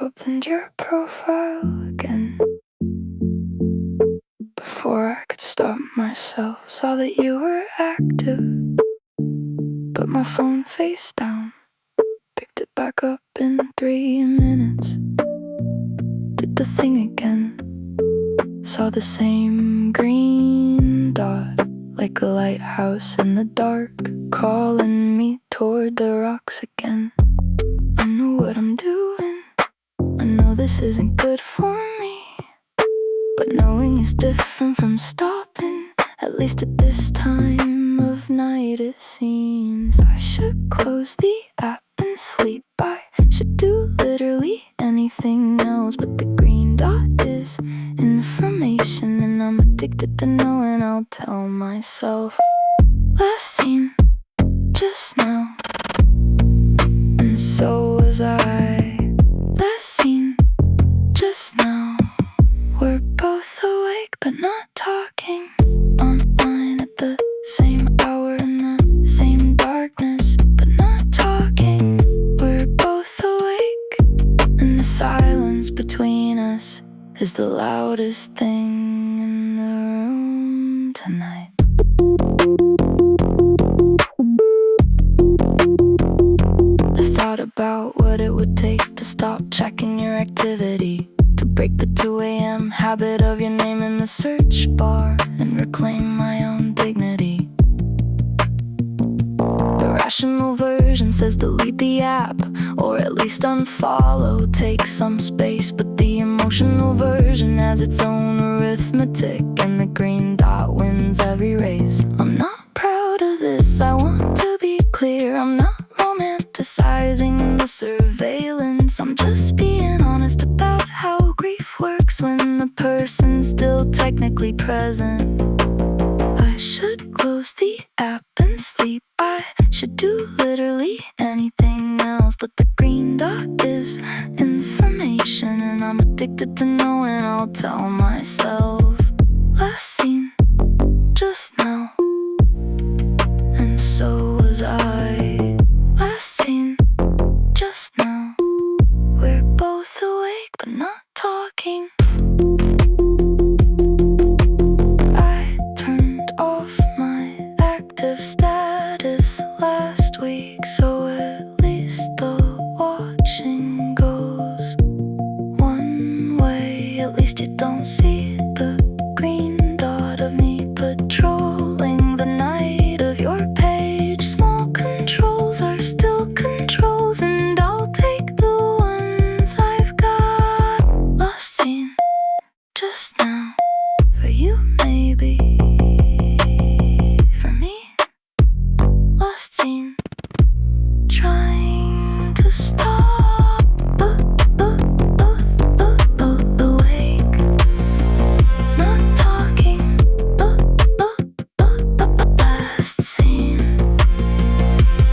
Opened your profile again. Before I could stop myself, saw that you were active. Put my phone face down, picked it back up in 3 minutes. Did the thing again. Saw the same green dot, like a lighthouse in the dark, calling me toward the rocks again. I know what I'm doing, I know this isn't good for me, but knowing is different from stopping, at least at this time of night it seems. I should close the app and sleep. I should do literally anything else, but the green dot is information, and I'm addicted to knowing. I'll tell myself, last seen just now, and so was I. Last seen just now. We're both awake but not talking, online at the same hour in the same darkness, but not talking. We're both awake, and the silence between us is the loudest thing in the room tonight. I thought about what it would take to stop checking your activity, to break the 2 a.m. habit of your name in the search bar, and reclaim my own dignity. The rational version says delete the app, or at least unfollow, take some space, but the emotional version has its own arithmetic, and the green dot wins every race. I'm not proud of this, I want to be clear. I'm not romanticizing the surveillance, I'm just being honest about how grief works when the person's still technically present. I should close the app and sleep. I should do literally anything else, but the green dot is information, and I'm addicted to knowing. I'll tell myself, last seen just now, and so was I. Last seen just now. We're both awake but not talking. I turned off my active status last week, so at least the watching goes one way. At least you don't see the green dot of me patrolling the night of your page. Small controls are still controls, and I'll take the ones I've got. Lost seen just now. For you, maybe. For me, lost seen. Trying to stop. Awake. Not talking. Last seen.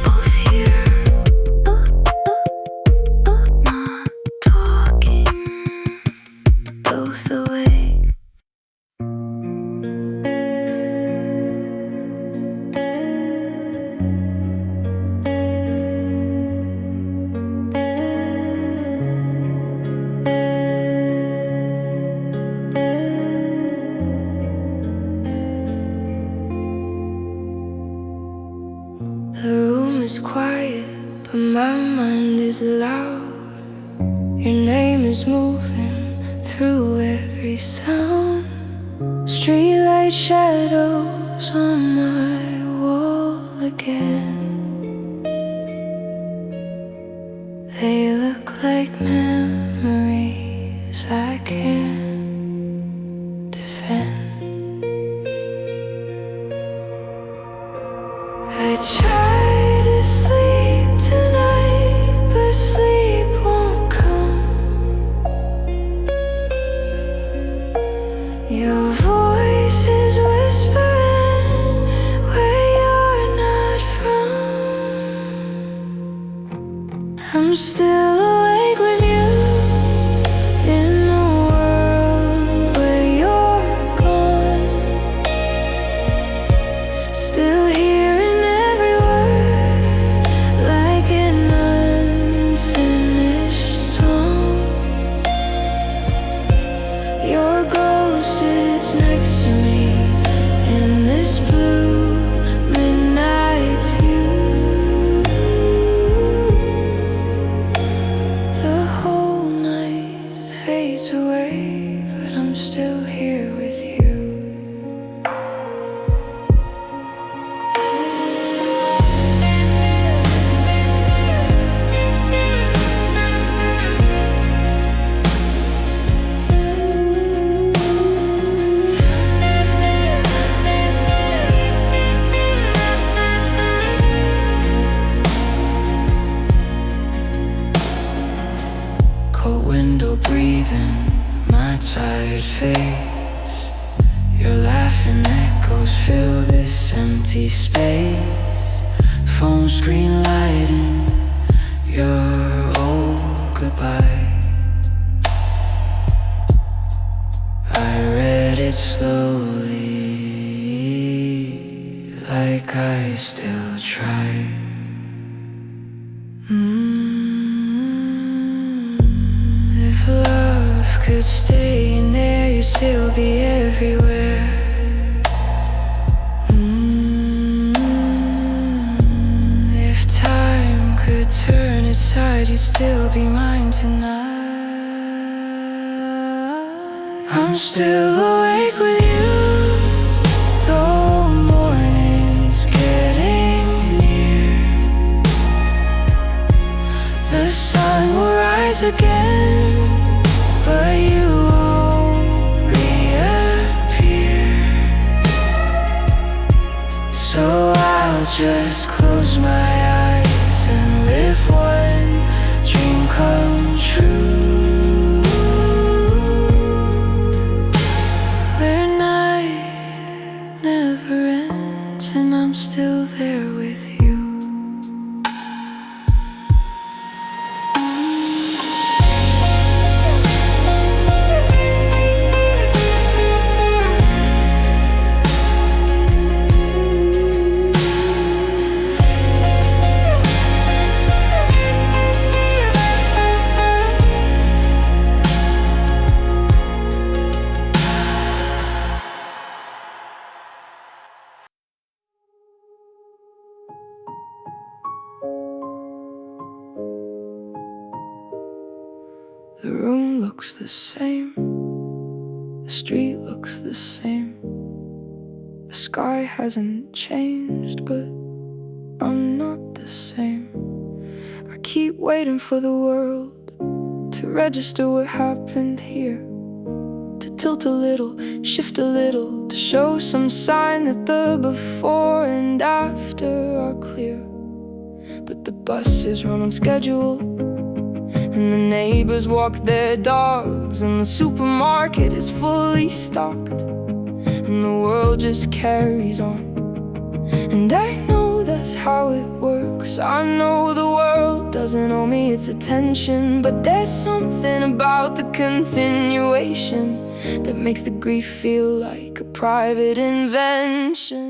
Both here. Not talking. Both awake. The room is quiet, but my mind is loud. Your name is moving through every sound. Streetlight shadows on my wall again. They look like memories I can't defend. I try to sleep tonight, but sleep won't come. Your voice is whispering where you're not from. I'm still awake with you in a world where you're gone. Still hearing every word like an unfinished song. cold window breathing my tired face. Your laughing echoes fill this empty space. Phone screen lighting your old goodbye. I read it slowly, like I still try. If love could stay in there, you'd still be everywhere. If time could turn aside, you'd still be mine tonight. I'm still awake with you, though morning's getting near. The sun will rise again, but you won't reappear. So I'll just close my eyes and live one dream come true, where night never ends and I'm still there with you. The room looks the same, the street looks the same. The sky hasn't changed, but I'm not the same. I keep waiting for the world to register what happened here, to tilt a little, shift a little, to show some sign that the before and after are clear. But the buses run on schedule, and the neighbors walk their dogs, and the supermarket is fully stocked, and the world just carries on. And I know that's how it works. I know the world doesn't owe me its attention, but there's something about the continuation that makes the grief feel like a private invention.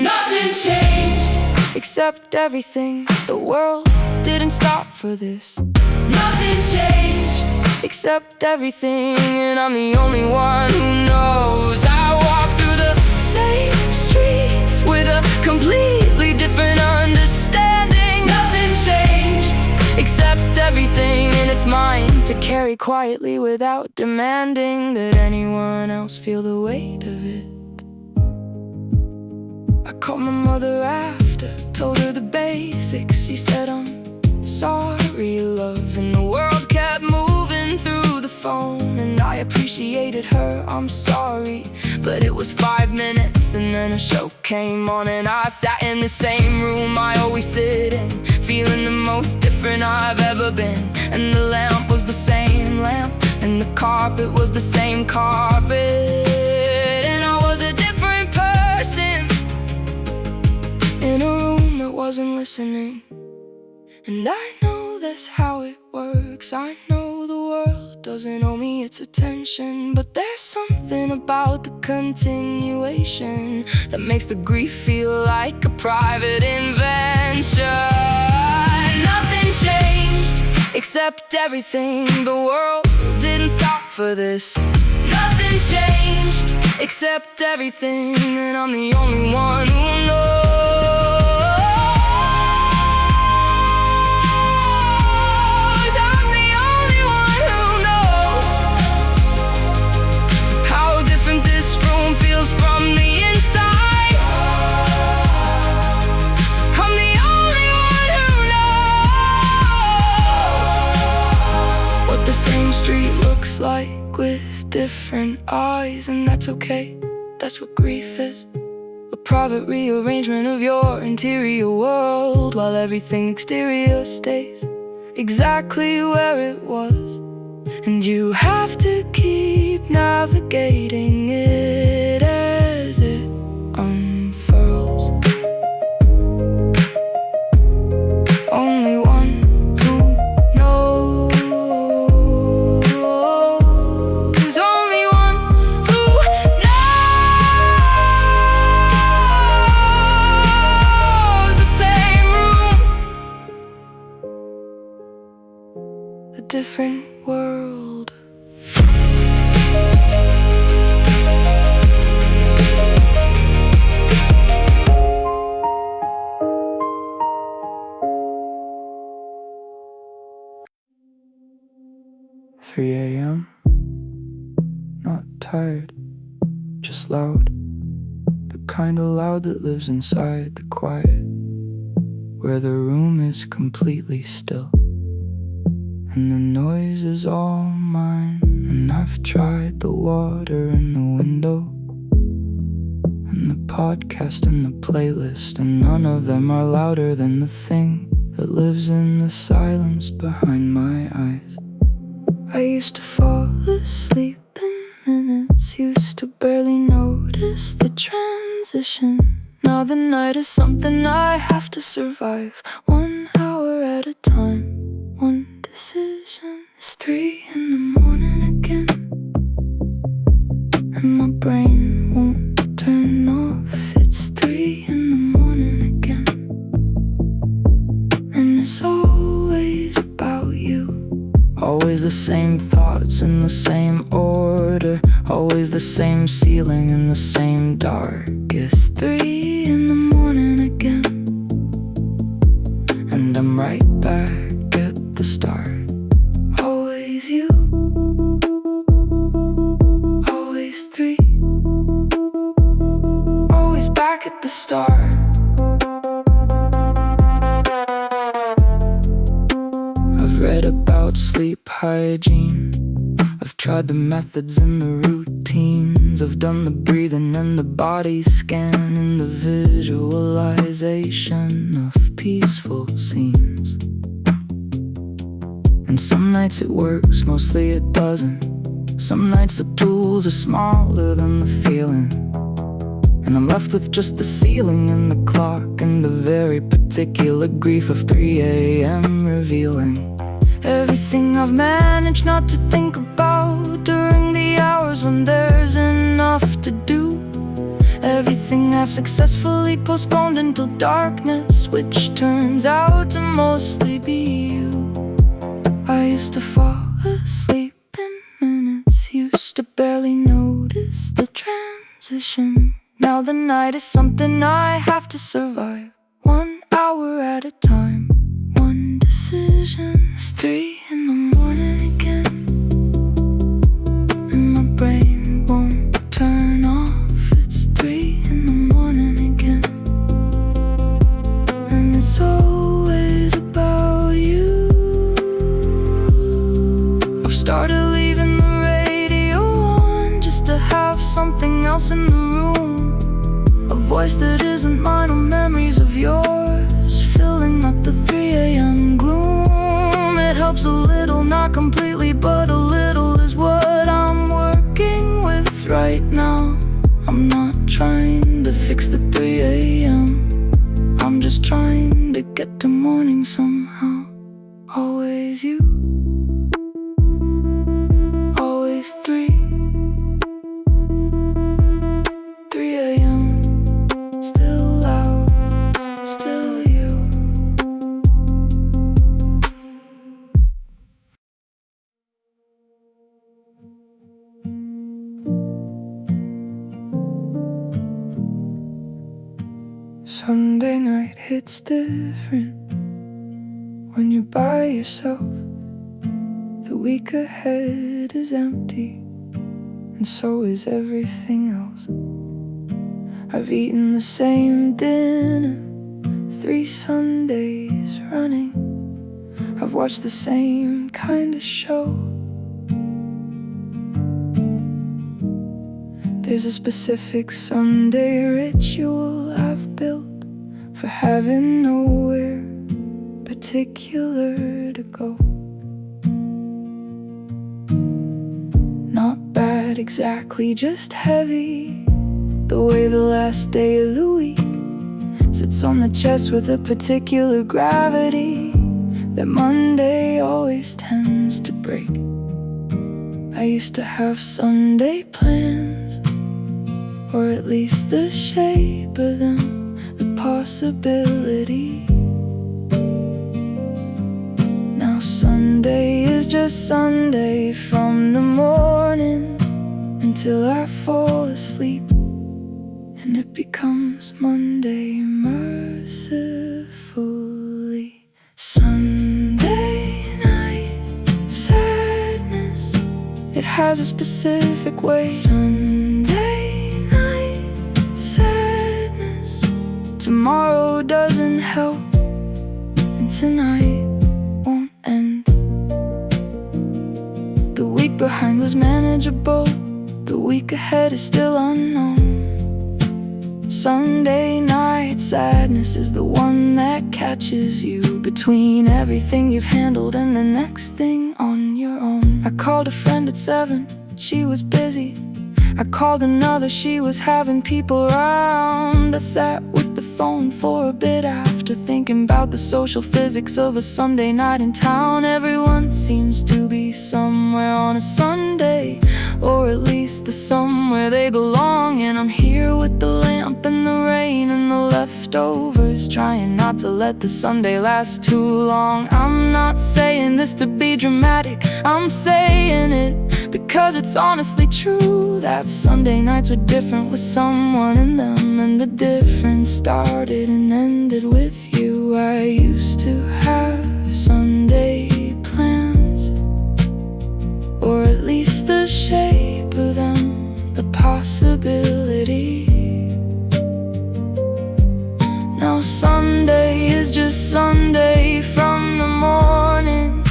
Nothing changed except everything. The world didn't stop for this. Nothing changed except everything, and I'm the only one who knows. I walk through the same streets with a completely different understanding. Nothing changed except everything, and it's mine to carry quietly without demanding that anyone else feel the weight of it. I called my mother after, told her the basics. She said, I'm sorry, love, and the world kept moving through the phone, and I appreciated her, I'm sorry. But it was 5 minutes and then a show came on, and I sat in the same room I always sit in, feeling the most different I've ever been. And the lamp was the same lamp, and the carpet was the same carpet, and I was a different person in a room that wasn't listening. And I know that's how it works. I know the world doesn't owe me its attention, but there's something about the continuation that makes the grief feel like a private invention. Nothing changed except everything. The world didn't stop for this. Nothing changed except everything, and I'm the only one who knows. From the inside, I'm the only one who knows what the same street looks like with different eyes. And that's okay, that's what grief is. A private rearrangement of your interior world, while everything exterior stays exactly where it was, and you have to keep navigating it as it unfurls. Only one who knows, only one who knows. The same room, a different world. 3 a.m. Not tired, just loud. The kind of loud that lives inside the quiet, where the room is completely still and the noise is all mine. And I've tried the water in the window and the podcast and the playlist, and none of them are louder than the thing that lives in the silence behind my eyes. I used to fall asleep in minutes, used to barely notice the transition. Now the night is something I have to survive, 1 hour at a time, one decision. It's 3 in the morning again, and my brain won't turn off. It's 3 in the morning again, and it's always about you. Always the same thoughts in the same order, always the same ceiling in the same dark. It's 3 in the morning again, and I'm right back at the start. Always you, always 3, always back at the start. I've read about sleep hygiene, I've tried the methods and the routines, I've done the breathing and the body scan and the visualization of peaceful scenes. And some nights it works, mostly it doesn't. Some nights the tools are smaller than the feeling, and I'm left with just the ceiling and the clock and the very particular grief of 3 a.m. revealing everything I've managed not to think about during the hours when there's enough to do. Everything I've successfully postponed until darkness, which turns out to mostly be you. I used to fall asleep in minutes, used to barely notice the transition. Now the night is something I have to survive, 1 hour at a time, one decision. It's 3 in the morning again, and my brain won't turn off. It's 3 in the morning again, and it's always about you. I've started leaving the radio on just to have something else in the room, a voice that isn't mine or memories of yours, filling up the 3 a.m. gloom. It helps a little, not completely, but a little is what I'm working with right now. I'm not trying to fix the 3 a.m. I'm just trying to get to morning somehow. Always you, always 3 a.m. Still loud, still you. Sunday night hits different when you're by yourself. The week ahead is empty, and so is everything else. I've eaten the same dinner 3 Sundays running. I've watched the same kind of show. There's a specific Sunday ritual I've built for having nowhere particular to ago. Not bad exactly, just heavy, the way the last day of the week sits on the chest with a particular gravity that Monday always tends to break. I used to have Sunday plans, or at least the shape of them, the possibility. Now Sunday is just Sunday from the morning until I fall asleep, and it becomes Monday mercifully. Sunday night sadness, it has a specific way. Sunday night sadness, tomorrow doesn't help, and tonight won't end. The week behind was manageable, the week ahead is still unknown. Sunday night sadness is the one that catches you between everything you've handled and the next thing on your own. I called a friend at 7, she was busy. I called another, she was having people around. I sat with the phone for a bit after thinking about the social physics of a Sunday night in town. Everyone seems to be somewhere on a Sunday, or at least the somewhere they belong. And I'm here with the lamp and the rain and the leftovers, trying not to let the Sunday last too long. I'm not saying this to be dramatic, I'm saying it because it's honestly true that Sunday nights were different with someone in them, and the difference started and ended with you. I used to have Sunday plans, or at least the shape of them, the possibility. Now Sunday is just Sunday from the morning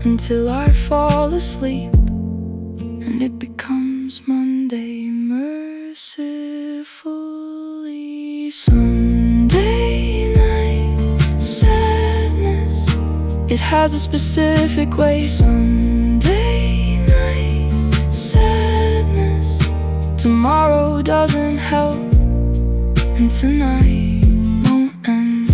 until I fall asleep, and it becomes Monday mercifully. Sunday night sadness, it has a specific way. Sunday night sadness, tomorrow doesn't help, and tonight won't end.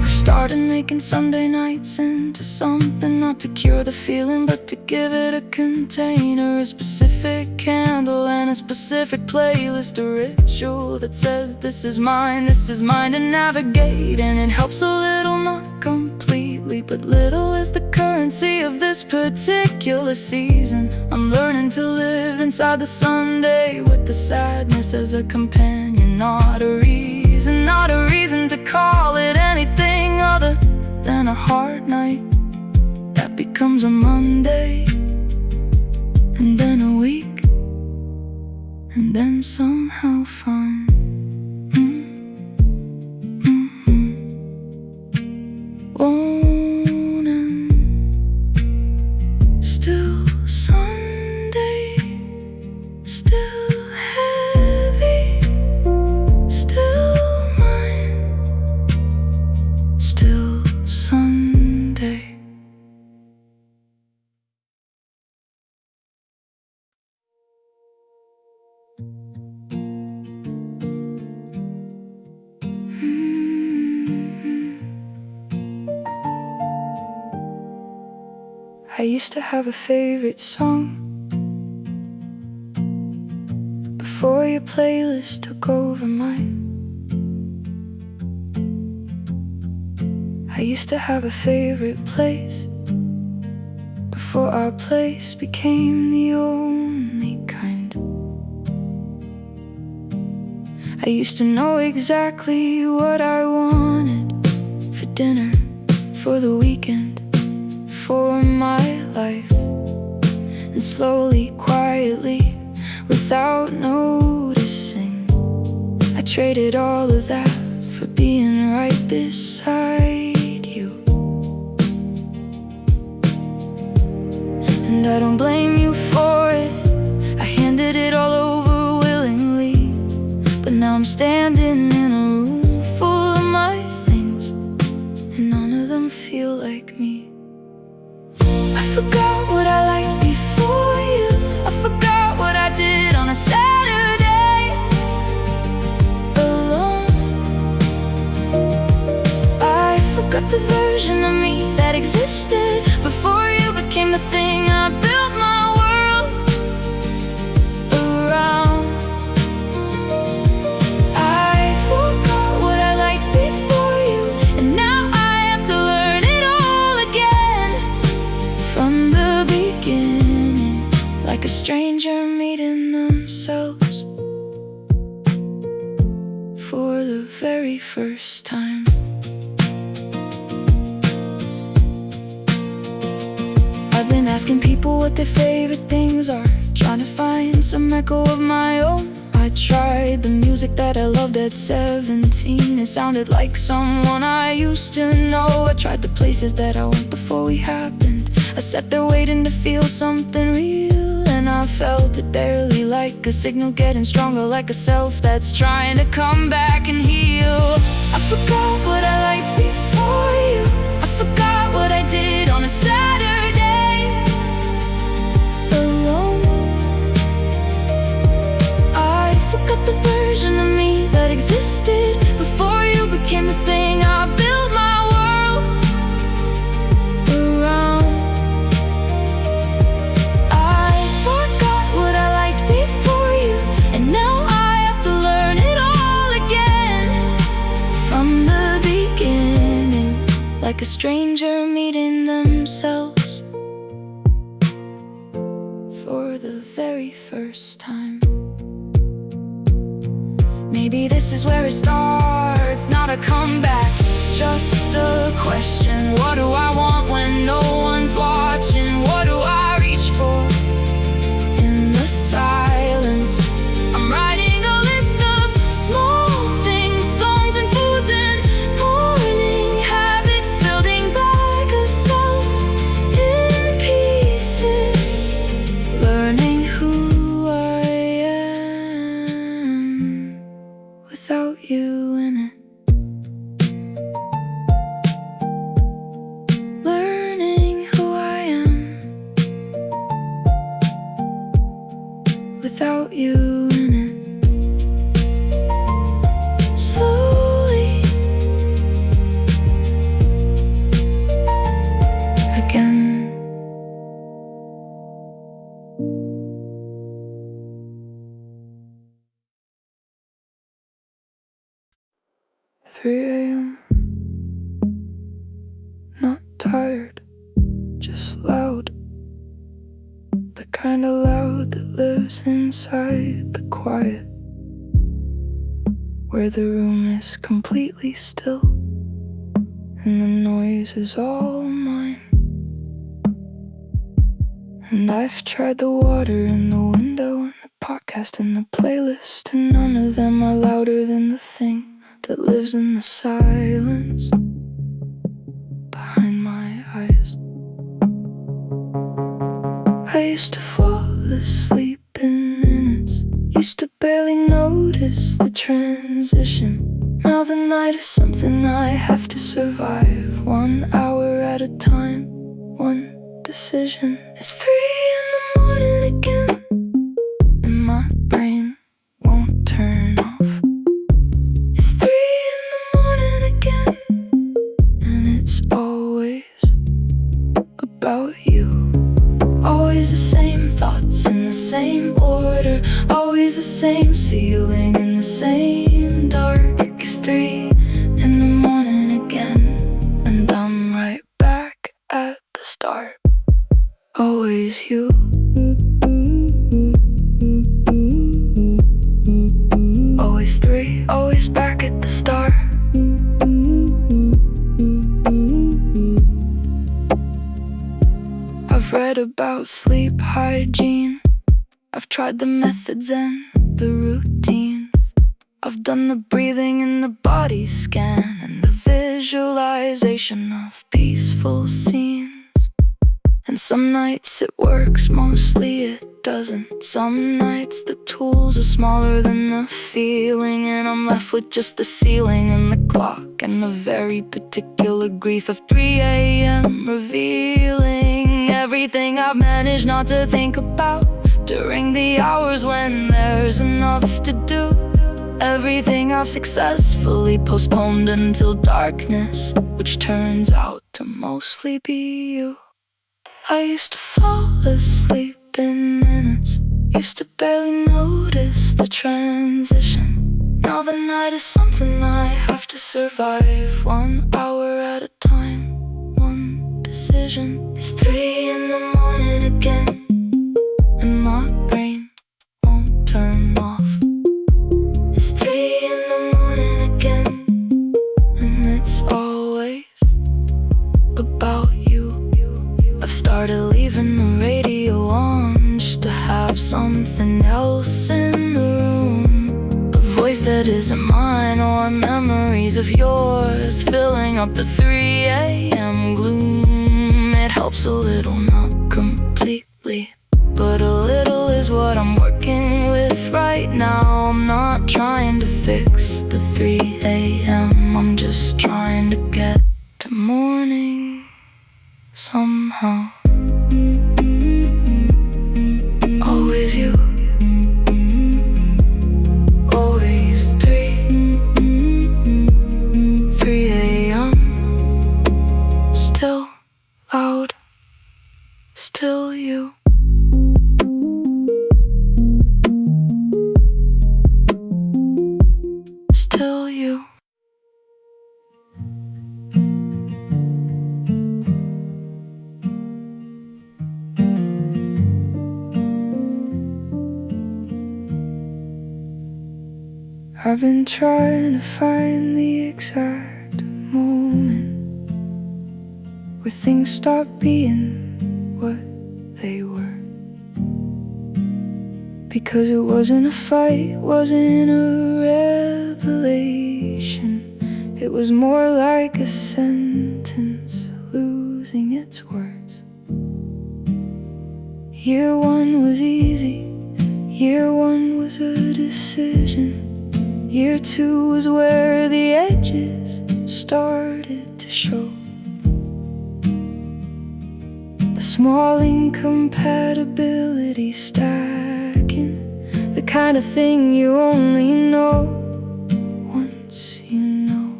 I've started making Sunday nights into something, not to cure the feeling, but to give it a container, a specific candle and a specific playlist, a ritual that says this is mine to navigate. And it helps a little, not completely, but little is the currency of this particular season. I'm learning to live inside the Sunday with the sadness as a companion, not a reason to call it anything other than a hard night that becomes a Monday, and then a week, and then somehow fine. Won't end. Still Sunday, still heavy, still mine, still Sunday. I used to have a favorite song before your playlist took over mine. I used to have a favorite place before our place became the only kind. I used to know exactly what I wanted for dinner, for the weekend, for my life. And slowly, quietly, without noticing, I traded all of that for being right beside you. And I don't blame you for it, I handed it all over willingly. But now I'm standing in a room full of my things, and don't feel like me. I forgot what I liked before you. I forgot what I did on a Saturday alone. I forgot the version of me that existed before you became the thing I built my world around. I forgot what I liked before you, and now I have to learn it all again from the beginning, like a stranger meeting themselves for the very first time. I've been asking people what their favorite things are, trying to find some echo of my own. I tried the music that I loved at 17. It sounded like someone I used to know. I tried the places that I went before we happened. I sat there waiting to feel something real, and I felt it barely, like a signal getting stronger, like a self that's trying to come back and heal. I forgot what I liked before you. I forgot what I did on a Saturday alone. I forgot the version of me that existed before you became the thing I built my world around. I forgot what I liked before you, and now I have to learn it all again from the beginning, like a stranger meeting themselves for the very first time. Maybe this is where it starts, not a comeback, just a question. What do I want when no one's watching? What do I reach for in the silence? I'm writing a list of small things, songs and foods and morning habits, building back a self in pieces, learning who I am without you in it. Learning who I am without you in it. Slowly again. 3 a.m. Not tired, just loud. The kind of loud that lives inside the quiet, where the room is completely still and the noise is all mine. And I've tried the water in the window and the podcast and the playlist, and none of them are louder than the thing that lives in the silence behind my eyes. I used to fall asleep in minutes, used to barely notice the transition. Now the night is something I have to survive, 1 hour at a time, one decision. It's 3 in the morning again, and my brain won't turn off. It's 3 in the morning again, and it's always about you. Always the same thoughts in the same order, always the same ceiling in the same dark. It's 3 in the morning again, and I'm right back at the start. Always you. Always 3, always back at the start. I've read about sleep hygiene, I've tried the methods and the routines. I've done the breathing and the body scan and the visualization of peaceful scenes. And some nights it works, mostly it doesn't. Some nights the tools are smaller than the feeling, and I'm left with just the ceiling and the clock and the very particular grief of 3 a.m. revealing everything I've managed not to think about during the hours when there's enough to do. Everything I've successfully postponed until darkness, which turns out to mostly be you. I used to fall asleep in minutes, used to barely notice the transition. Now the night is something I have to survive, 1 hour at a time, one decision. It's 3 in the morning again, and my brain won't turn off. It's 3 in the morning again, and it's always about you. I've started leaving the radio on just to have something else in the room. A voice that isn't mine, or memories of yours filling up the 3 a.m. gloom. It helps a little, not completely, but a little is what I'm working with right now. I'm not trying to fix the 3 a.m. I'm just trying to get to morning somehow. Always you, always 3 a.m. Still loud, still you. Still you. I've been trying to find the exact moment where things stop being what they were. Because it wasn't a fight, wasn't a revelation. It was more like a sentence losing its words. Year 1 was easy, year 1 was a decision. Year 2 was where the edges started to show. The small incompatibility stacking, the kind of thing you only know once you know.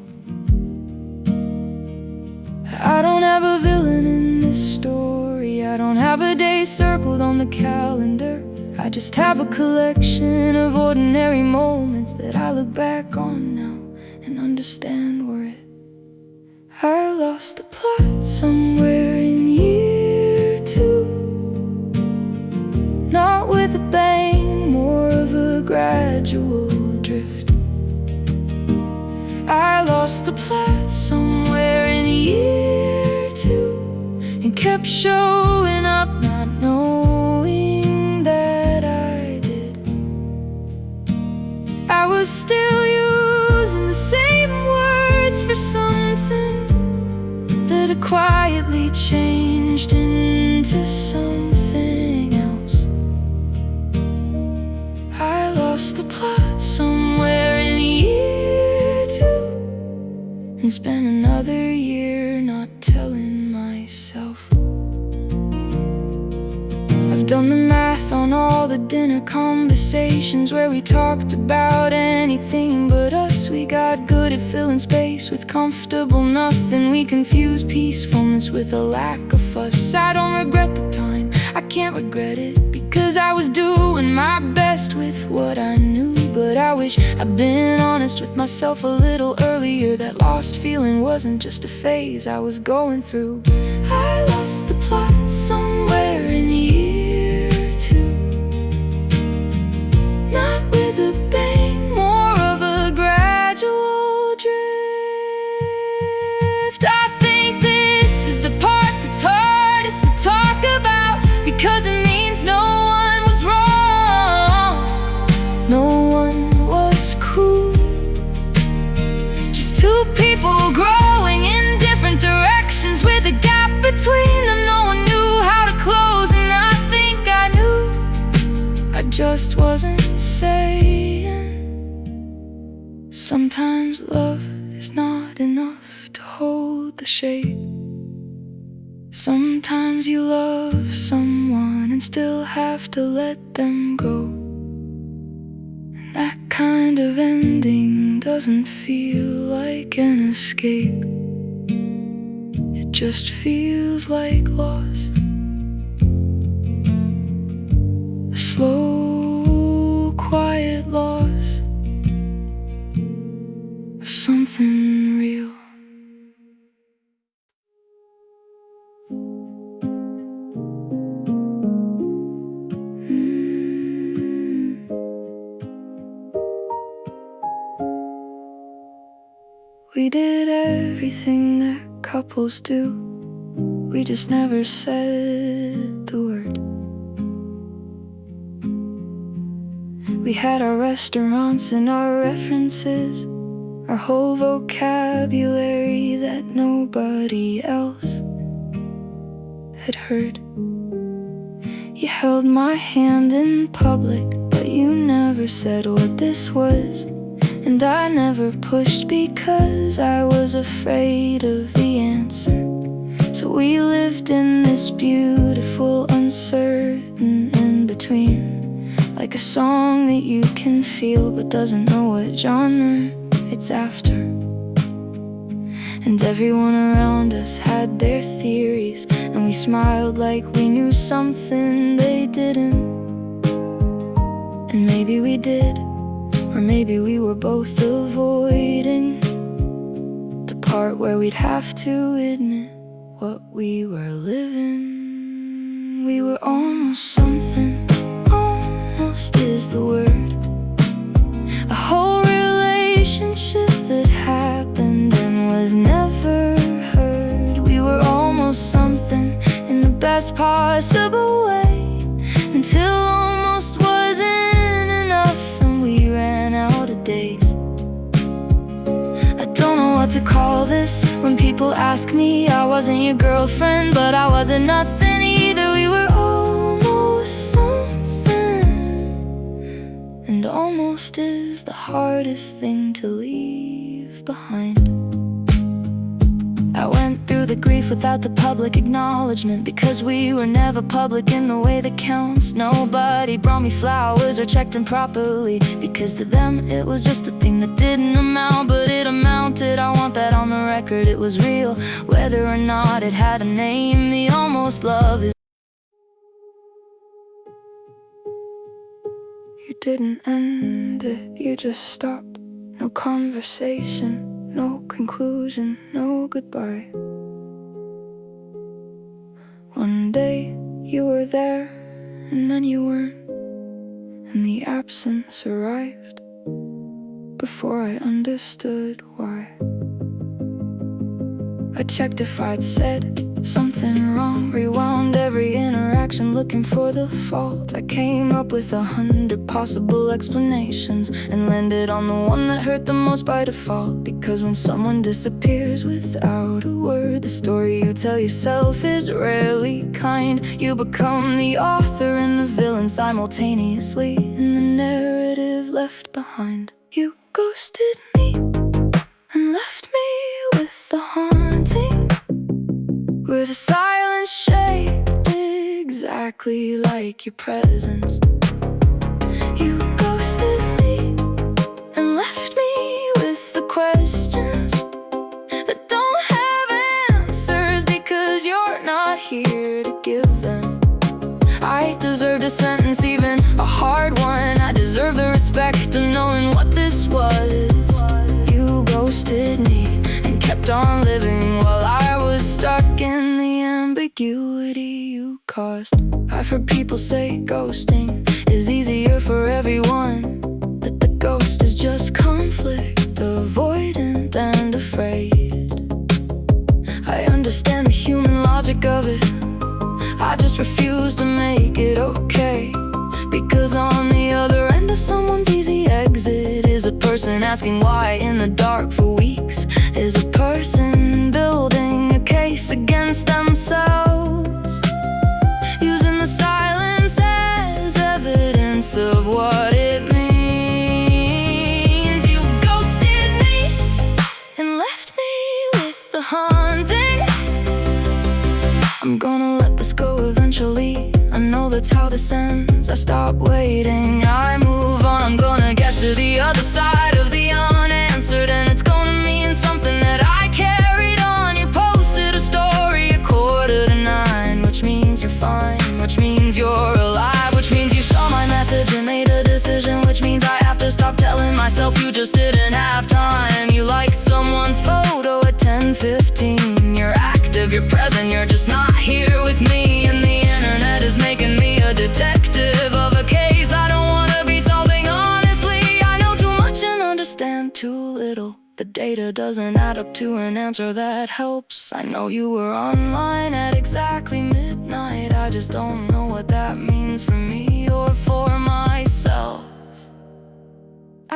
I don't have a villain in this story, I don't have a day circled on the calendar. I just have a collection of ordinary moments that I look back on now and understand were it. I lost the plot somewhere in year 2, not with a bang, more of a gradual drift. I lost the plot somewhere in year 2 and kept showing up not knowing that I did. I was still using the same words for something that had quietly changed into something else. I lost the plot somewhere in year 2 and spent another year not telling myself. I've done the math on all the dinner conversations where we talked about anything but us. We got good at filling space with comfortable nothing. We confused peacefulness with a lack of fuss. I don't regret the time, I can't regret it, because I was doing my best with what I knew. But I wish I'd been honest with myself a little earlier. That lost feeling wasn't just a phase I was going through. I lost the plot somewhere in year 2, not with a bang, more of a gradual drift. I think this is the part that's hardest to talk about, because it means no one was wrong, no one was cool, just two people growing in different directions with a gap between them. No one knew how to close, and I think I knew just wasn't saying. Sometimes love is not enough to hold the shape. Sometimes you love someone and still have to let them go. And that kind of ending doesn't feel like an escape. It just feels like loss. A slow, quiet loss of something real. We did everything that couples do. We just never said the word. We had our restaurants and our references, our whole vocabulary that nobody else had heard. You held my hand in public, but you never said what this was. And I never pushed because I was afraid of the answer. So we lived in this beautiful, uncertain in-between, like a song that you can feel but doesn't know what genre it's after. And everyone around us had their theories, and we smiled like we knew something they didn't. And maybe we did, or maybe we were both avoiding the part where we'd have to admit what we were living. We were almost something, almost is the word. A whole relationship that happened and was never heard. We were almost something in the best possible way, until almost wasn't enough and we ran out of days. I don't know what to call this when people ask me. I wasn't your girlfriend, but I wasn't nothing either. We were almost something, and almost is the hardest thing to leave behind. I went through the grief without the public acknowledgement, because we were never public in the way that counts. Nobody brought me flowers or checked in properly, because to them it was just a thing that didn't amount. But it amounted, I want that on the record. It was real, whether or not it had a name. The almost love is. You didn't end it, you just stopped. No conversation, no conclusion, no goodbye. One day you were there, and then you weren't, and the absence arrived before I understood why. I checked if I'd said something wrong, rewound every interaction looking for the fault. I came up with 100 possible explanations and landed on the one that hurt the most by default. Because when someone disappears without a word, the story you tell yourself is rarely kind. You become the author and the villain simultaneously in the narrative left behind. You ghosted me and left me with the haunting, where the silence shaped exactly like your presence. You ghosted me and left me with the questions that don't have answers, because you're not here to give them. I deserved a sentence, even a hard one. I deserve the respect of knowing what this was. You ghosted me and kept on living while I was stuck in the ambiguity you caused. I've heard people say ghosting is easier for everyone, that the ghost is just conflict, avoidant and afraid. I understand the human logic of it, I just refuse to make it okay. Because on the other end of someone's easy exit is a person asking why in the dark for weeks, is a person building a case against themselves, using the silence as evidence of eventually. I know that's how this ends. I stop waiting, I move on. I'm gonna get to the other side of the unanswered, and it's gonna mean something that I carried on. You posted a story 8:45, which means you're fine, which means you're alive, which means you saw my message and made a decision, which means I have to stop telling myself you just didn't have time. You like someone's photo at 10:15. You're active, you're present, you're just not here with me. And the internet is making me a detective of a case I don't wanna be solving. Honestly, I know too much and understand too little. The data doesn't add up to an answer that helps. I know you were online at exactly midnight. I just don't know what that means for me or for myself.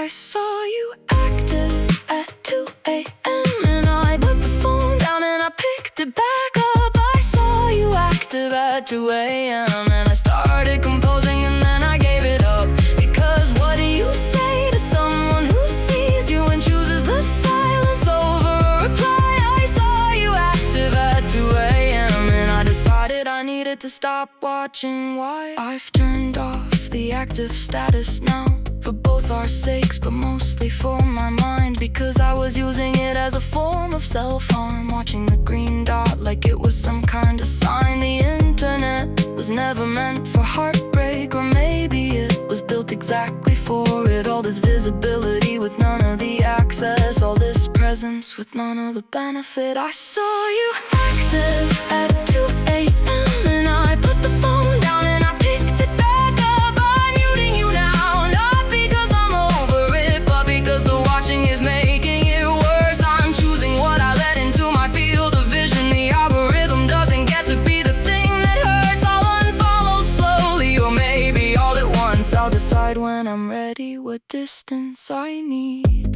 I saw you active at 2 a.m. and I put the phone down and I picked it back up. I saw you active at 2 a.m. and I started composing and then I gave it up. Because what do you say to someone who sees you and chooses the silence over a reply? I saw you active at 2 a.m. and I decided I needed to stop watching. Why? I've turned off the active status now, for both our sakes, but mostly for my mind, because I was using it as a form of self-harm, watching the green dot like it was some kind of sign. The internet was never meant for heartbreak, or maybe it was built exactly for it. All this visibility with none of the access, all this presence with none of the benefit. I saw you active at 2 a.m. and I put the phone down and I picked it back up. I'm muting you now, not because I'm over it, but because the watching is making it worse. I'm choosing what I let into my field of vision. The algorithm doesn't get to be the thing that hurts. I'll unfollow slowly, or maybe all at once. I'll decide when I'm ready what distance I need.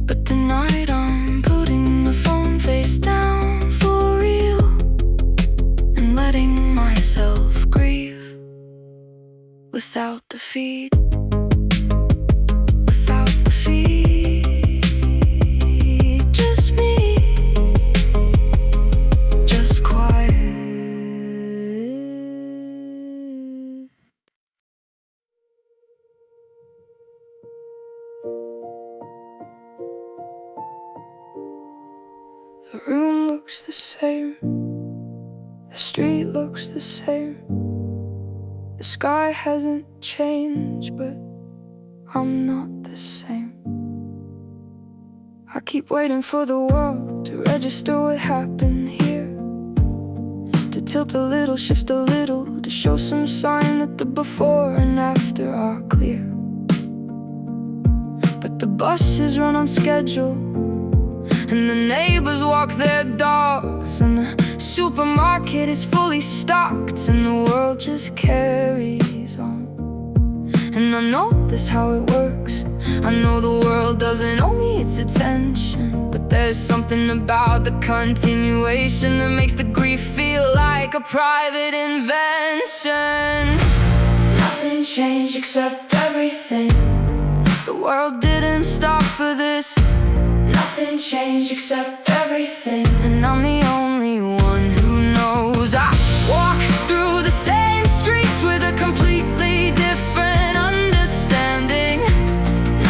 But tonight I'm putting the phone face down for real and letting myself grieve without the feed. Without the feed, just me, just quiet. The room looks the same, the street looks the same, the sky hasn't changed, but I'm not the same. I keep waiting for the world to register what happened here, to tilt a little, shift a little, to show some sign that the before and after are clear. But the buses run on schedule, and the neighbors walk their dogs, and the supermarket is fully stocked, and the world just carries on. And I know this how it works. I know the world doesn't owe me its attention, but there's something about the continuation that makes the grief feel like a private invention. Nothing changed except everything. The world didn't stop for this. Nothing changed except everything, and I'm the only one who knows. I walk through the same streets with a completely different understanding.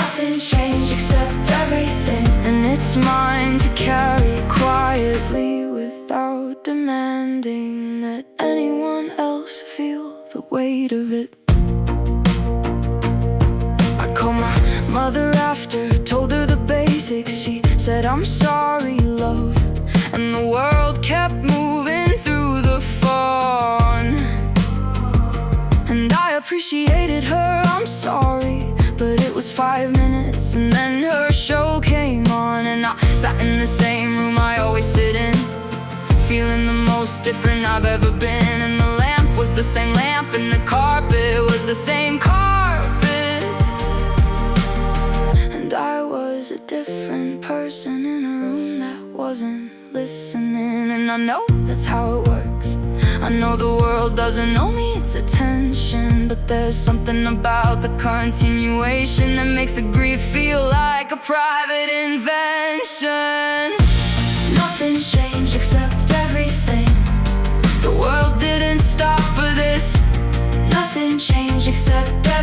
Nothing changed except everything, and it's mine to carry quietly without demanding that anyone else feel the weight of it. I called my mother after, told her the basics. She said, I'm sorry, love, and the world kept moving through the phone. And I appreciated her, I'm sorry, but it was 5 minutes and then her show came on. And I sat in the same room I always sit in, feeling the most different I've ever been. And the lamp was the same lamp, and the carpet was the same carpet, and I was a different person in a room that wasn't listening. And I know that's how it works. I know the world doesn't owe me its attention, but there's something about the continuation that makes the grief feel like a private invention. Nothing changed except everything. The world didn't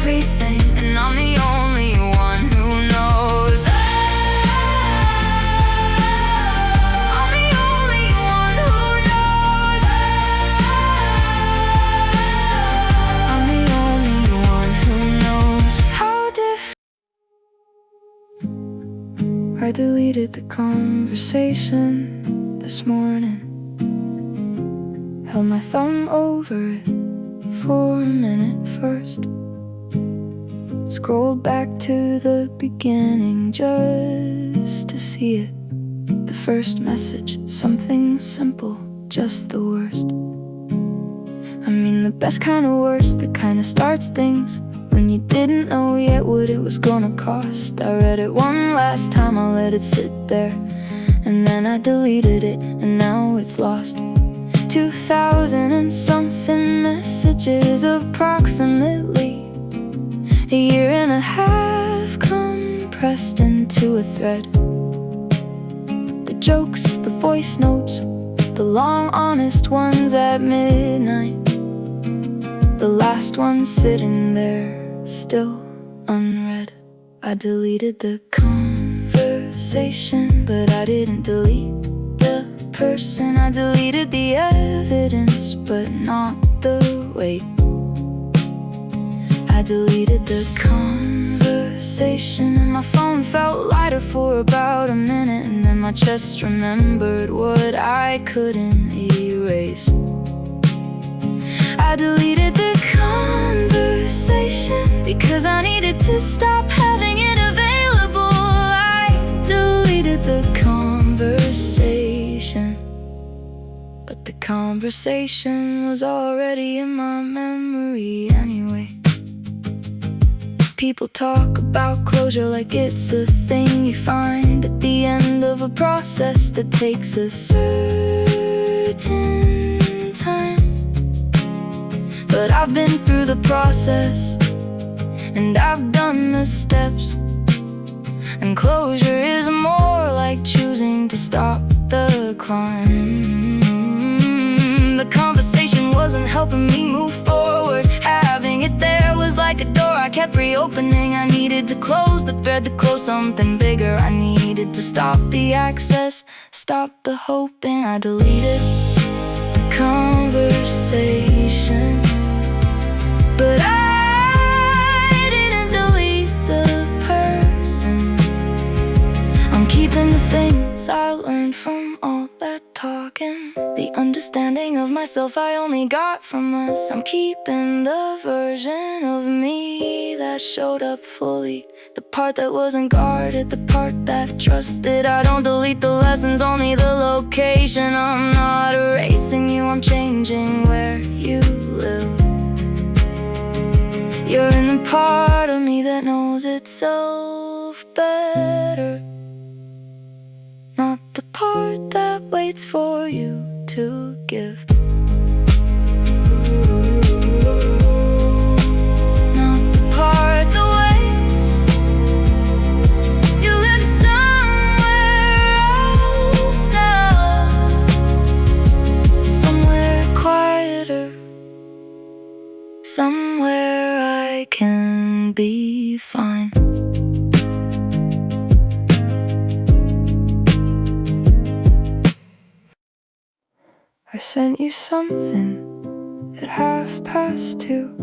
everything, and I'm the only one who knows. I'm the only one who knows. I'm the only one who knows how different. I deleted the conversation this morning, held my thumb over it for a minute first, scrolled back to the beginning just to see it. The first message, something simple, just the worst. I mean the best kind of worst, the kind of starts things when you didn't know yet what it was gonna cost. I read it one last time, I let it sit there, and then I deleted it, and now it's lost. 2,000 and something messages, approximately a year and a half compressed into a thread. The jokes, the voice notes, the long honest ones at midnight, the last one sitting there still unread. I deleted the conversation, but I didn't delete the person. I deleted the evidence, but not the weight. I deleted the conversation, and my phone felt lighter for about a minute, and then my chest remembered what I couldn't erase. I deleted the conversation because I needed to stop having it available. I deleted the conversation, but the conversation was already in my memory anyway. People talk about closure like it's a thing you find at the end of a process that takes a certain time. But I've been through the process, and I've done the steps, and closure is more like choosing to stop the climb. The conversation wasn't helping me move forward. Having it there was like a door I kept reopening. I needed to close the thread to close something bigger. I needed to stop the access, stop the hoping. I deleted the conversation, but I didn't delete the person. I'm keeping the things I learned from all that talking, the understanding of myself I only got from us. I'm keeping the version of me that showed up fully, the part that wasn't guarded, the part that trusted. I don't delete the lessons, only the location. I'm not erasing you, I'm changing where you live. You're in the part of me that knows itself better, not the part that waits for you to give. Not the part that waits. You live somewhere else now, somewhere quieter, somewhere I can be fine. I sent you something at 2:30.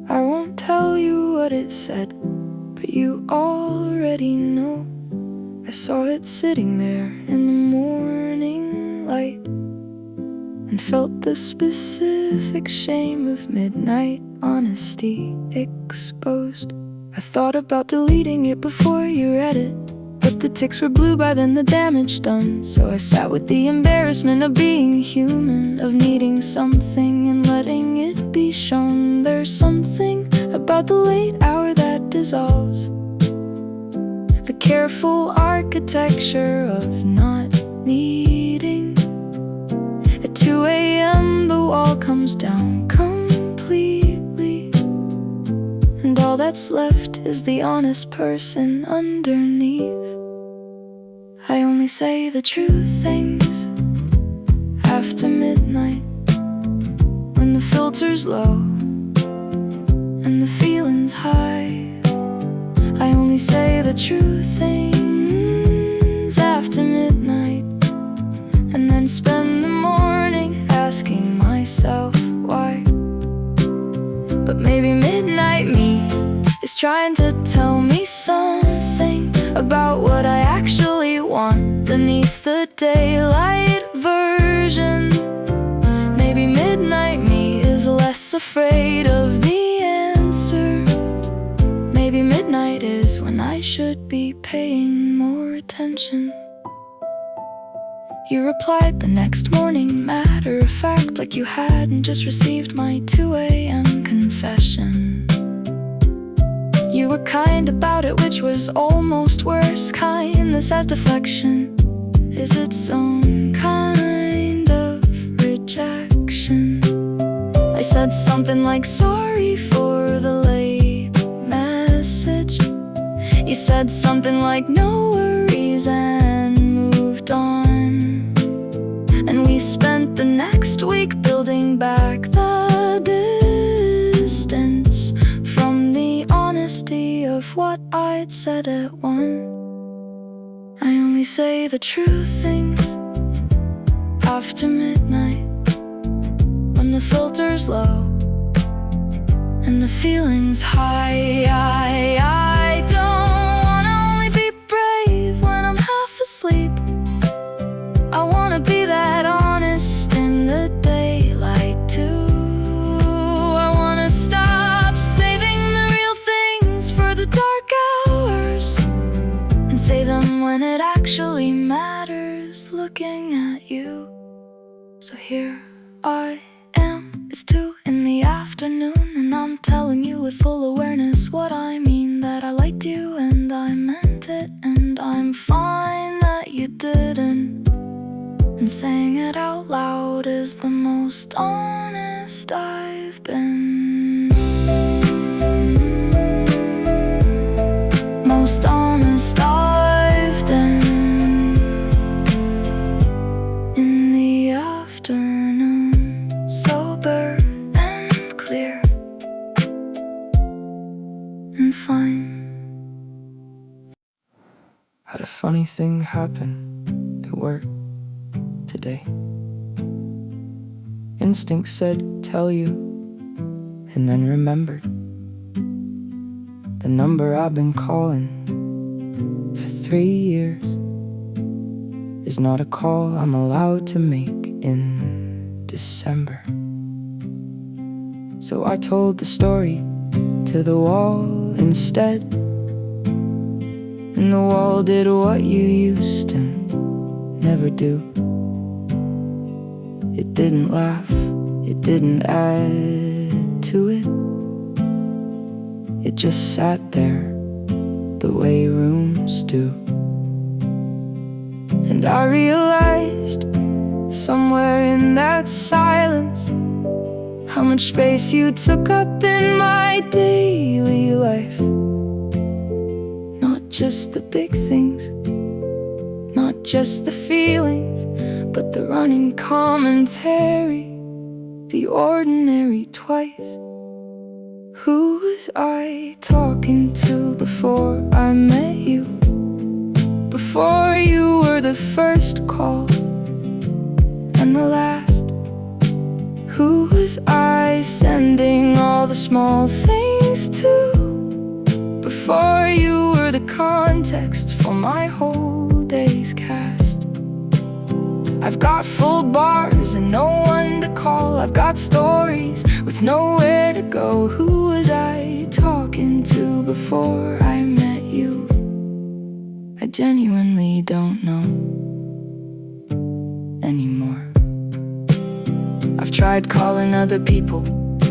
I won't tell you what it said, but you already know. I saw it sitting there in the morning light, and felt the specific shame of midnight honesty exposed. I thought about deleting it before you read it, but the ticks were blue by then, the damage done. So I sat with the embarrassment of being human, of needing something and letting it be shown. There's something about the late hour that dissolves the careful architecture of not needing. At 2 a.m. the wall comes down completely, and all that's left is the honest person underneath. I only say the true things after midnight, when the filter's low, true things after midnight, and then spend the morning asking myself why. But maybe midnight me is trying to tell me something about what I actually want beneath the daylight version. Maybe midnight me is less afraid of the answer. Maybe midnight is when I should be paying more attention. You replied the next morning, matter of fact, like you hadn't just received my 2 a.m. confession. You were kind about it, which was almost worse. Kindness as deflection is its own kind of rejection. I said something like, sorry for the late message. You said something like, no worries, and moved on. And we spent the next week building back the distance from the honesty of what I'd said at 1. I only say the true things after midnight, when the filter's low and the feeling's high. I don't wanna only be brave when I'm half asleep. I wanna be that honest in the daylight too. I wanna stop saving the real things for the dark hours and say them when it actually matters, looking at you. So here I am, it's 2 in the afternoon, and I'm telling you with full awareness what I mean, that I liked you and I meant it, and I'm fine that you didn't. And saying it out loud is the most honest I've been. Most honest I've been. In the afternoon, sober and clear and fine. Had a funny thing happen at work today. Instinct said, tell you, and then remembered the number I've been calling for 3 years is not a call I'm allowed to make in December. So I told the story to the wall instead, and the wall did what you used to never do. It didn't laugh, it didn't add to it. It just sat there the way rooms do. And I realized somewhere in that silence how much space you took up in my daily life. Not just the big things, not just the feelings, but the running commentary, the ordinary twice. Who was I talking to before I met you? Before you were the first call and the last. Who was I sending all the small things to? Before you were the context for my whole day's cast. I've got full bars and no one to call. I've got stories with nowhere to go. Who was I talking to before I met you? I genuinely don't know anymore. I've tried calling other people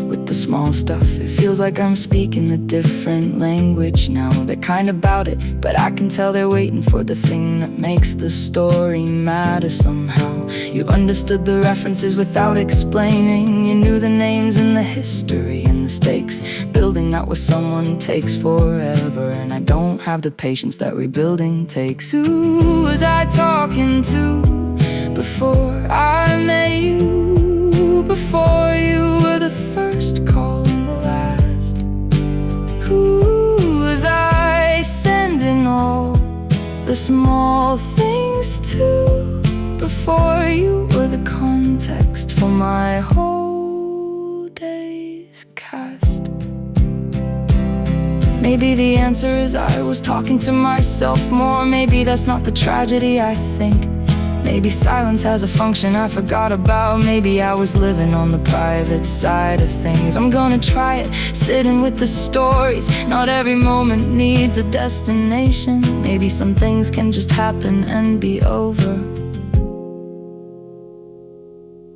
with the small stuff. It feels like I'm speaking a different language now. They're kind about it, but I can tell they're waiting for the thing that makes the story matter somehow. You understood the references without explaining. You knew the names and the history and the stakes. Building that with someone takes forever, and I don't have the patience that rebuilding takes. Who was I talking to before I met you? Before you were the first call and the last. Who was I sending all small things too. Before you were the context for my whole day's cast. Maybe the answer is I was talking to myself more. Maybe that's not the tragedy I think. Maybe silence has a function I forgot about. Maybe I was living on the private side of things. I'm gonna try it, sitting with the stories. Not every moment needs a destination. Maybe some things can just happen and be over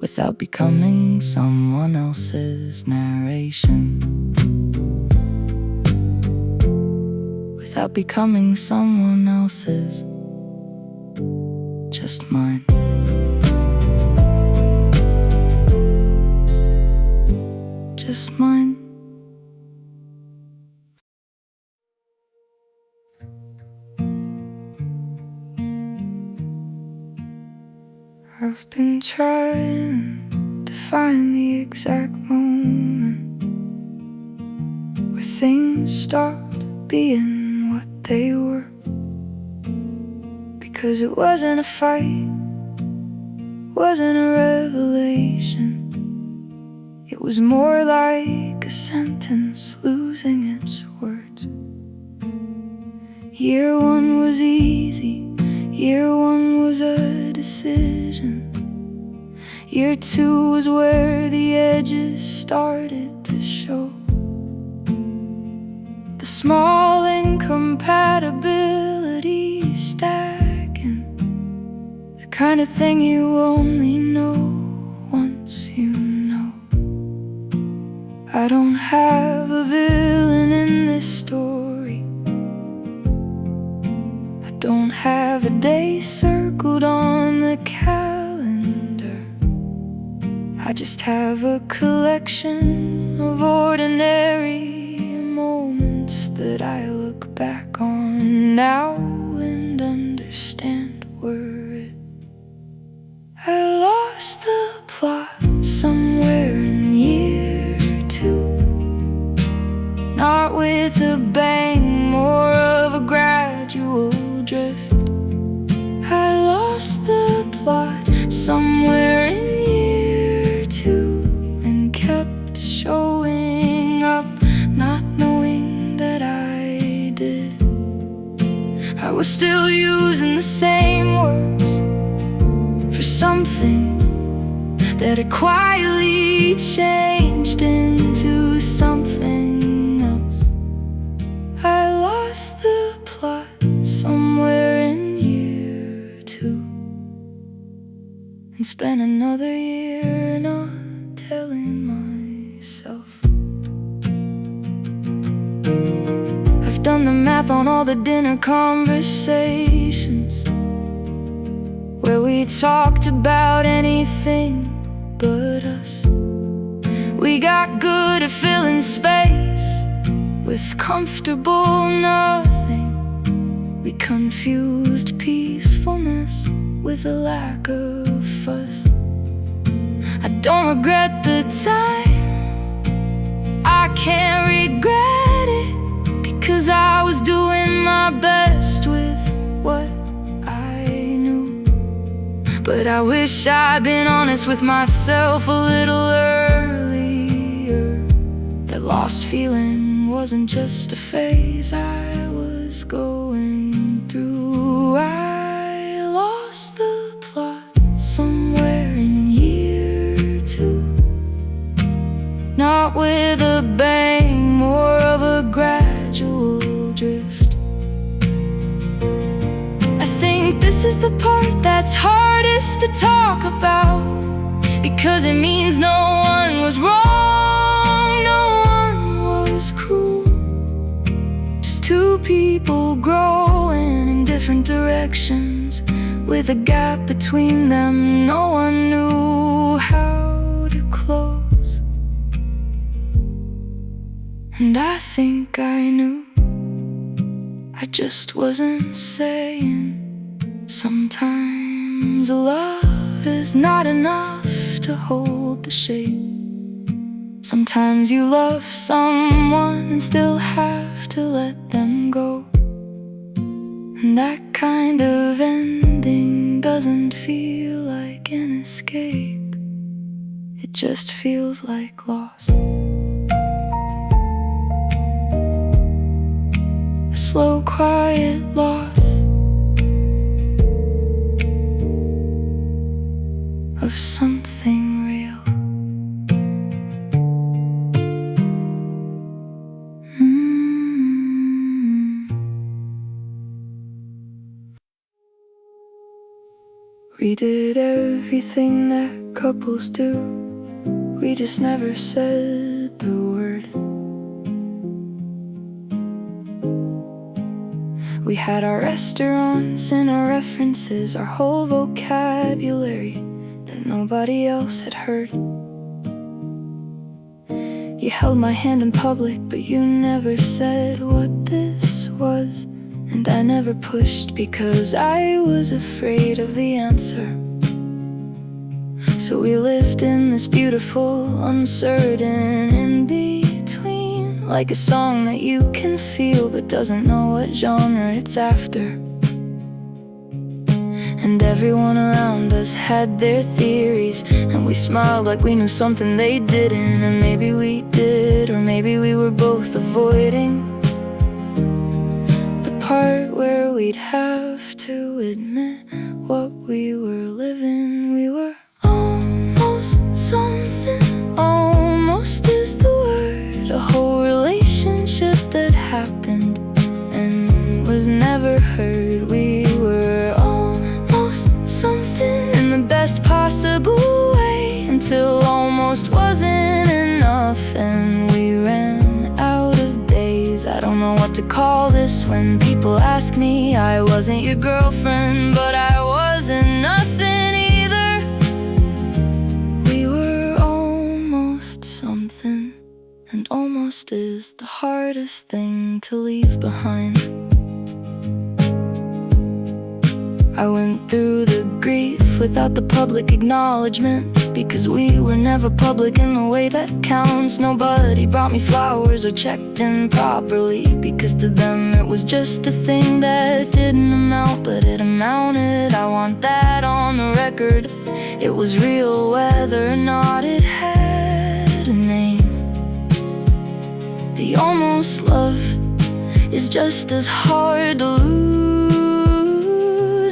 without becoming someone else's narration. Without becoming someone else's, just mine. Just mine. I've been trying to find the exact moment where things stopped being what they were. Because it wasn't a fight, wasn't a revelation. It was more like a sentence losing its words. Year one was easy, year one was a decision. Year two was where the edges started to show. The small incompatibility stacking, the kind of thing you only know once you know. I don't have a villain in this story. I don't have a day circled on the calendar. I just have a collection of ordinary moments that I look back on now and understand were it. I lost the plot somewhere in year two. Not with a bang, more of a gradual drift. I lost the plot somewhere in year two and kept showing up, not knowing that I did. I was still using the same words for something that had quietly changed into something else. I lost the plot somewhere in year two and spent another year not telling myself. I've done the math on all the dinner conversations where we talked about anything but us. We got good at filling space with comfortable nothing. We confused peacefulness with a lack of fuss. I don't regret the time, I can't regret it, because I was doing my best with what I knew. But I wish I'd been honest with myself a little earlier. That lost feeling wasn't just a phase I was going through. I lost the plot somewhere in year two. Not with a bang, more of a gradual drift. I think this is the part that's hardest to talk about, because it means no one was wrong, no one was cruel. Just two people growing in different directions, with a gap between them no one knew how to close. And I think I knew, I just wasn't saying. Sometimes love is not enough to hold the shape. Sometimes you love someone and still have to let them go. And that kind of ending doesn't feel like an escape. It just feels like loss. A slow, quiet loss of something real. We did everything that couples do. We just never said the word. We had our restaurants and our references, our whole vocabulary that nobody else had heard. You held my hand in public, but you never said what this was. And I never pushed because I was afraid of the answer. So we lived in this beautiful, uncertain in-between, like a song that you can feel but doesn't know what genre it's after. And everyone around us had their theories, and we smiled like we knew something they didn't. And maybe we did, or maybe we were both avoiding the part where we'd have to admit what we were living. We were almost something, almost is the word. A whole relationship that happened and was never heard. We were almost something in the best possible way, until almost wasn't enough and we ran out of days. I don't know what to call this when people ask me. I wasn't your girlfriend, but I wasn't nothing either. We were almost something, and almost is the hardest thing to leave behind. I went through the grief without the public acknowledgement, because we were never public in the way that counts. Nobody brought me flowers or checked in properly, because to them it was just a thing that didn't amount, but it amounted. I want that on the record. It was real whether or not it had a name. The almost love is just as hard to lose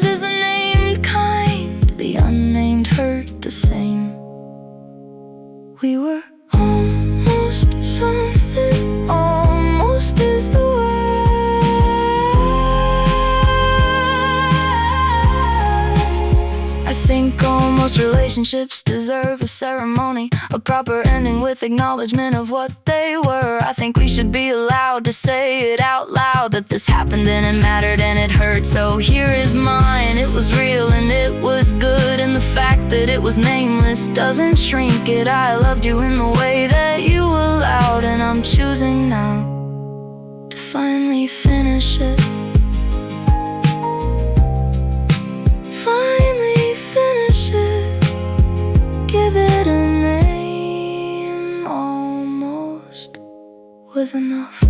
as the named kind. The unnamed hurt the same. We were almost something, almost is the word. I think almost relationships deserve a ceremony, a proper ending with acknowledgement of what they were. I think we should be allowed to say it out loud, that this happened and it mattered and it hurt. So here is mine. It was real and it was good, and the fact that it was nameless doesn't shrink it. I loved you in the way that you allowed, and I'm choosing now to finally finish it. Finally finish it. Give it a name. Almost was enough.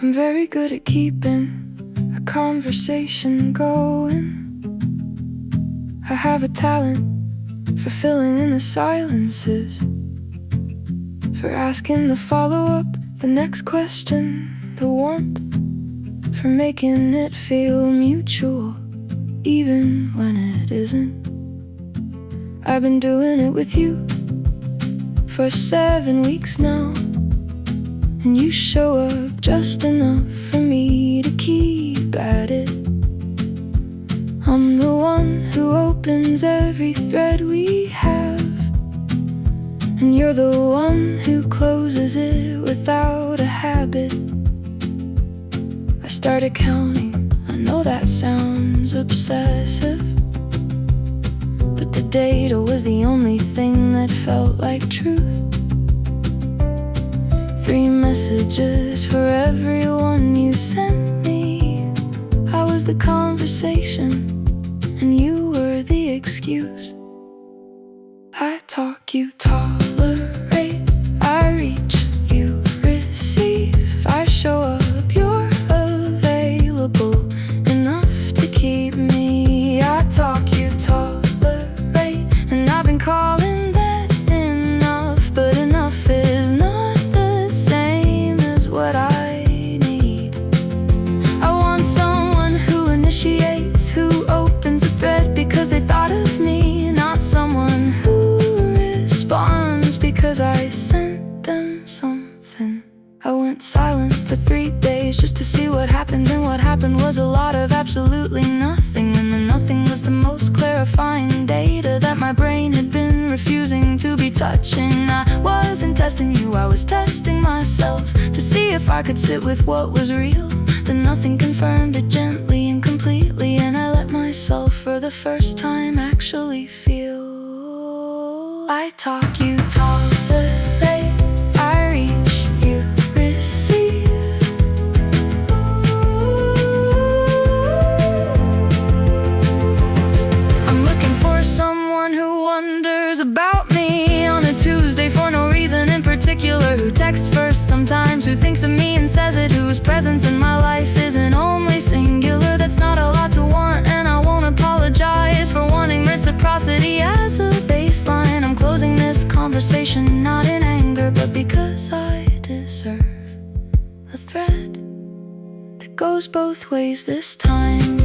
I'm very good at keeping a conversation going. I have a talent for filling in the silences, for asking the follow-up, the next question, the warmth, for making it feel mutual, even when it isn't. I've been doing it with you for 7 weeks now, and you show up just enough for me to keep at it. I'm the one who opens every thread we have, and you're the one who closes it without a habit. I started counting, I know that sounds obsessive, but the data was the only thing that felt like truth. 3 messages for everyone you sent me. I was the conversation, and you were the excuse. I talk, you tolerate. I reach, you receive. I show up, you're available enough to keep me. I talk, you tolerate, and I've been calling that enough. But enough is not the same as what I need. I want someone who initiates, who opens the thread because they thought of me, not someone who responds because I sent them something. I went silent for 3 days just to see what happened, and what happened was a lot of absolutely nothing. And the nothing was the most clarifying data that my brain had been refusing to be touching. I wasn't testing you, I was testing myself to see if I could sit with what was real. The nothing confirmed it gently and completely, and I let myself for the first time actually feel. I talk, you tolerate. I reach, you receive. I'm looking for someone who wonders about me on a Tuesday for no reason in particular, who texts first sometimes, who thinks of me and says it, whose presence in my life isn't only singular. That's not a lot to want, and I won't apologize for wanting reciprocity as a baseline. I'm closing this conversation not in anger, but because I deserve a thread that goes both ways this time.